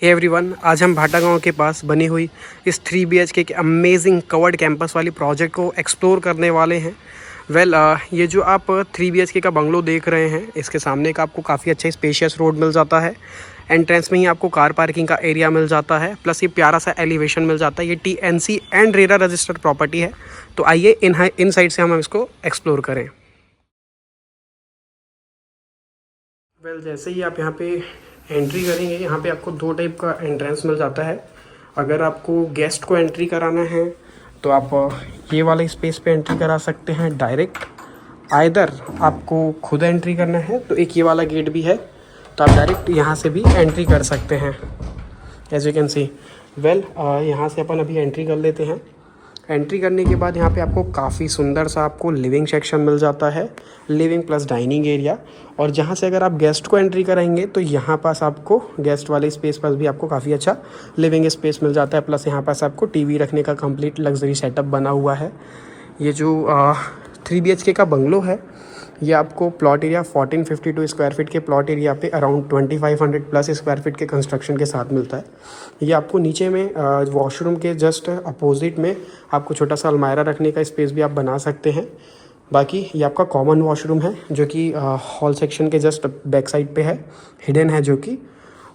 Hey everyone, आज हम भाटा गांव के पास बनी हुई इस 3 BHK के अमेजिंग कवर्ड कैंपस वाली प्रोजेक्ट को एक्सप्लोर करने वाले हैं। ये जो आप 3 BHK का बंगलो देख रहे हैं, इसके सामने का आपको काफ़ी अच्छा स्पेशियस रोड मिल जाता है। एंट्रेंस में ही आपको कार पार्किंग का एरिया मिल जाता है, प्लस ये प्यारा सा एलिवेशन मिल जाता है। ये TNC and RERA registered property है। तो आइए इन साइड से हम इसको एक्सप्लोर करें। जैसे ही आप यहाँ पे एंट्री करेंगे, यहाँ पे आपको 2 टाइप का एंट्रेंस मिल जाता है। अगर आपको गेस्ट को एंट्री कराना है तो आप ये वाले स्पेस पे एंट्री करा सकते हैं डायरेक्ट। आइदर आपको खुद एंट्री करना है तो एक ये वाला गेट भी है, तो आप डायरेक्ट यहाँ से भी एंट्री कर सकते हैं। एज यू कैन सी यहाँ से अपन अभी एंट्री कर लेते हैं। एंट्री करने के बाद यहाँ पे आपको काफ़ी सुंदर सा आपको लिविंग सेक्शन मिल जाता है, लिविंग प्लस डाइनिंग एरिया। और जहाँ से अगर आप गेस्ट को एंट्री कराएंगे तो यहाँ पास आपको गेस्ट वाले स्पेस पर भी आपको काफ़ी अच्छा लिविंग स्पेस मिल जाता है। प्लस यहाँ पास आपको टीवी रखने का कंप्लीट लग्जरी सेटअप बना हुआ है। ये जो 3 BHK का बंगलो है, ये आपको प्लॉट एरिया 1452 स्क्वायर फीट के प्लॉट एरिया पे अराउंड 2500 प्लस स्क्वायर फीट के कंस्ट्रक्शन के साथ मिलता है। ये आपको नीचे में वॉशरूम के जस्ट अपोजिट में आपको छोटा सा अलमायरा रखने का स्पेस भी आप बना सकते हैं। बाकी ये आपका कॉमन वॉशरूम है जो कि हॉल सेक्शन के जस्ट बैक साइड पे है, हिडन है जो कि।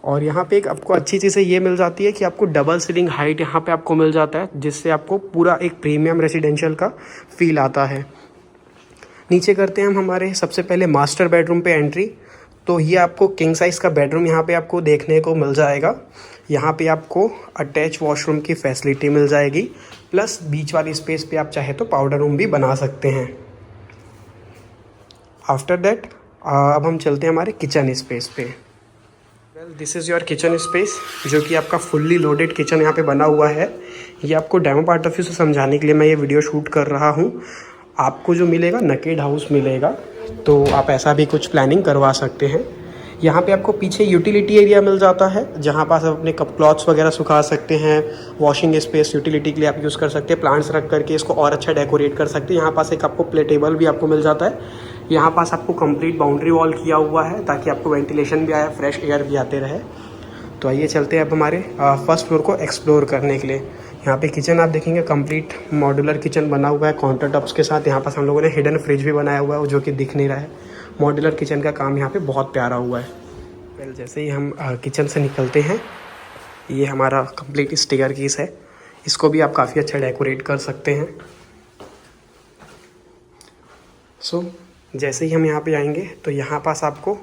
और यहाँ पे एक आपको अच्छी चीज़ ये मिल जाती है कि आपको डबल सीलिंग हाइट यहाँ पे आपको मिल जाता है, जिससे आपको पूरा एक प्रीमियम रेजिडेंशियल का फील आता है। नीचे करते हैं हम हमारे सबसे पहले मास्टर बेडरूम पे एंट्री। तो ये आपको किंग साइज़ का बेडरूम यहाँ पे आपको देखने को मिल जाएगा। यहाँ पे आपको अटैच वॉशरूम की फैसिलिटी मिल जाएगी, प्लस बीच वाली स्पेस पे आप चाहे तो पाउडर रूम भी बना सकते हैं। आफ्टर दैट अब हम चलते हैं हमारे किचन स्पेस पे। This is your kitchen space, जो कि आपका फुल्ली लोडेड किचन यहाँ पे बना हुआ है। ये आपको डेमो पॉइंट ऑफ व्यू से समझाने के लिए मैं ये वीडियो शूट कर रहा हूँ। आपको जो मिलेगा नकेड हाउस मिलेगा, तो आप ऐसा भी कुछ प्लानिंग करवा सकते हैं। यहाँ पे आपको पीछे यूटिलिटी एरिया मिल जाता है, जहाँ पास आप अपने कप क्लॉथ्स वगैरह सुखा सकते हैं। वॉशिंग स्पेस यूटिलिटी के लिए आप यूज़ कर सकते हैं। प्लांट्स रख करके इसको और अच्छा डेकोरेट कर सकते हैं। यहाँ पास एक आपको प्ले टेबल भी आपको मिल जाता है। यहाँ पास आपको कंप्लीट बाउंड्री वॉल किया हुआ है, ताकि आपको वेंटिलेशन भी आए, फ्रेश एयर भी आते रहे। तो आइए चलते हैं अब हमारे फर्स्ट फ्लोर को एक्सप्लोर करने के लिए। यहाँ पे किचन आप देखेंगे कंप्लीट मॉड्यूलर किचन बना हुआ है काउंटर टॉप्स के साथ। यहाँ पास हम लोगों ने हिडन फ्रिज भी बनाया हुआ है, जो कि दिख नहीं रहा है। मॉड्यूलर किचन का काम यहाँ पे बहुत प्यारा हुआ है। जैसे ही हम किचन से निकलते हैं, ये हमारा कंप्लीट स्टेयर केस है। इसको भी आप काफ़ी अच्छा डेकोरेट कर सकते हैं। जैसे ही हम यहाँ पे आएंगे तो यहाँ पास आपको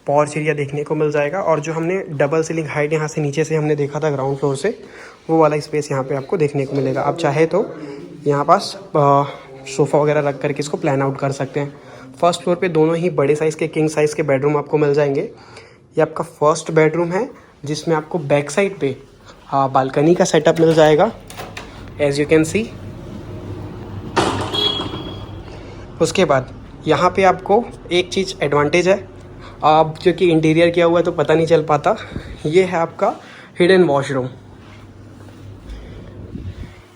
पॉर्च एरिया देखने को मिल जाएगा। और जो हमने डबल सीलिंग हाइट यहाँ से नीचे से हमने देखा था ग्राउंड फ्लोर से, वो वाला स्पेस यहाँ पे आपको देखने को मिलेगा। आप चाहे तो यहाँ पास सोफ़ा वगैरह रख करके इसको प्लान आउट कर सकते हैं। फर्स्ट फ्लोर पे दोनों ही बड़े साइज़ के किंग साइज़ के बेडरूम आपको मिल जाएंगे। ये आपका फर्स्ट बेडरूम है, जिसमें आपको बैक साइड पे बालकनी का सेटअप मिल जाएगा, एज यू कैन सी। उसके बाद यहाँ पे आपको एक चीज़ एडवांटेज है, आप जो कि इंटीरियर किया हुआ है तो पता नहीं चल पाता, ये है आपका हिडन वॉशरूम,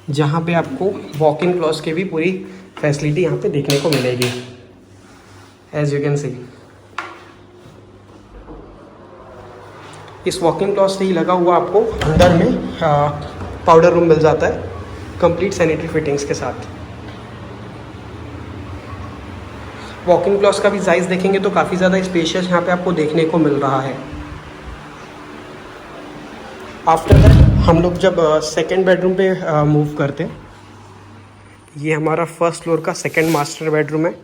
जहाँ पे आपको वॉक इन क्लॉज की भी पूरी फैसिलिटी यहाँ पे देखने को मिलेगी, एज यू कैन सी। इस वॉक इन क्लॉज से ही लगा हुआ आपको अंदर में पाउडर रूम मिल जाता है, कंप्लीट सैनिटरी फिटिंग्स के साथ। वॉक इन क्लॉज का भी साइज़ देखेंगे तो काफ़ी ज़्यादा स्पेशियस यहाँ पे आपको देखने को मिल रहा है। आफ्टर दैट हम लोग जब सेकेंड बेडरूम पे मूव करते हैं, ये हमारा फर्स्ट फ्लोर का सेकेंड मास्टर बेडरूम है।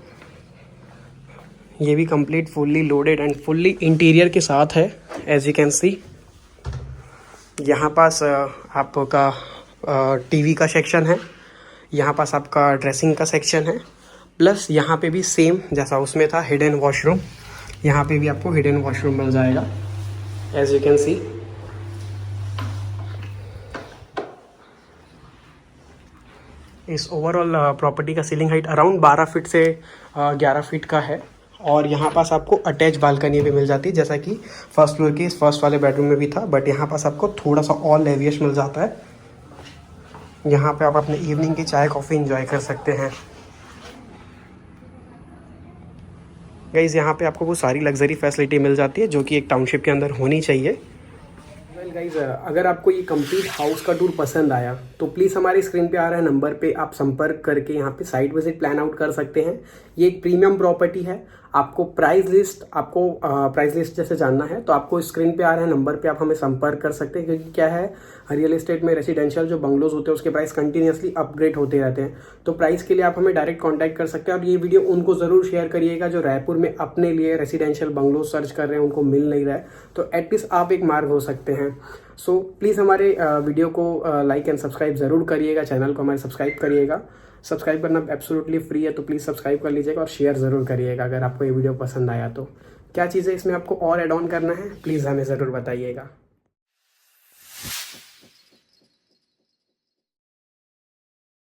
ये भी complete fully loaded and fully interior के साथ है, एज यू कैन सी। यहाँ पास आपका टीवी का सेक्शन है, यहाँ पास आपका ड्रेसिंग का सेक्शन है, प्लस यहाँ पे भी सेम जैसा उसमें था हिडन वॉशरूम, यहाँ पे भी आपको हिडन वॉशरूम मिल जाएगा, एज यू कैन सी। इस ओवरऑल प्रॉपर्टी का सीलिंग हाइट अराउंड 12 फीट से 11 फीट का है। और यहाँ पास आपको अटैच बालकनी भी मिल जाती है, जैसा कि फर्स्ट फ्लोर के फर्स्ट वाले बेडरूम में भी था, बट यहाँ पास आपको थोड़ा सा और लेवियश मिल जाता है। यहाँ पे आप अपने इवनिंग की चाय कॉफ़ी एंजॉय कर सकते हैं। गाइज़, यहाँ पे आपको वो सारी लग्जरी फैसिलिटी मिल जाती है जो कि एक टाउनशिप के अंदर होनी चाहिए। गाइज अगर आपको ये कंप्लीट हाउस का टूर पसंद आया तो प्लीज़ हमारे स्क्रीन पे आ रहा है नंबर पे आप संपर्क करके यहाँ पे साइट विजिट प्लान आउट कर सकते हैं। ये एक प्रीमियम प्रॉपर्टी है। आपको प्राइस लिस्ट जैसे जानना है तो आपको स्क्रीन पे आ रहे हैं नंबर पे आप हमें संपर्क कर सकते हैं, क्योंकि क्या है रियल एस्टेट में रेसिडेंशियल जो बंगलोज होते हैं उसके प्राइस कंटिन्यूसली अपग्रेड होते रहते हैं। तो प्राइस के लिए आप हमें डायरेक्ट कॉन्टैक्ट कर सकते हैं। और ये वीडियो उनको ज़रूर शेयर करिएगा जो रायपुर में अपने लिए रेसिडेंशियल बंगलोज सर्च कर रहे हैं, उनको मिल नहीं रहा है, तो एटलीस्ट आप एक मार्ग हो सकते हैं। सो प्लीज़ हमारे वीडियो को लाइक एंड सब्सक्राइब ज़रूर करिएगा, चैनल को हमारे सब्सक्राइब करिएगा। सब्सक्राइब करना एब्सोल्युटली फ्री है, तो प्लीज़ सब्सक्राइब कर लीजिएगा और शेयर ज़रूर करिएगा अगर आपको ये वीडियो पसंद आया तो। क्या चीज़ें इसमें आपको और ऐड ऑन करना है प्लीज़ हमें ज़रूर बताइएगा।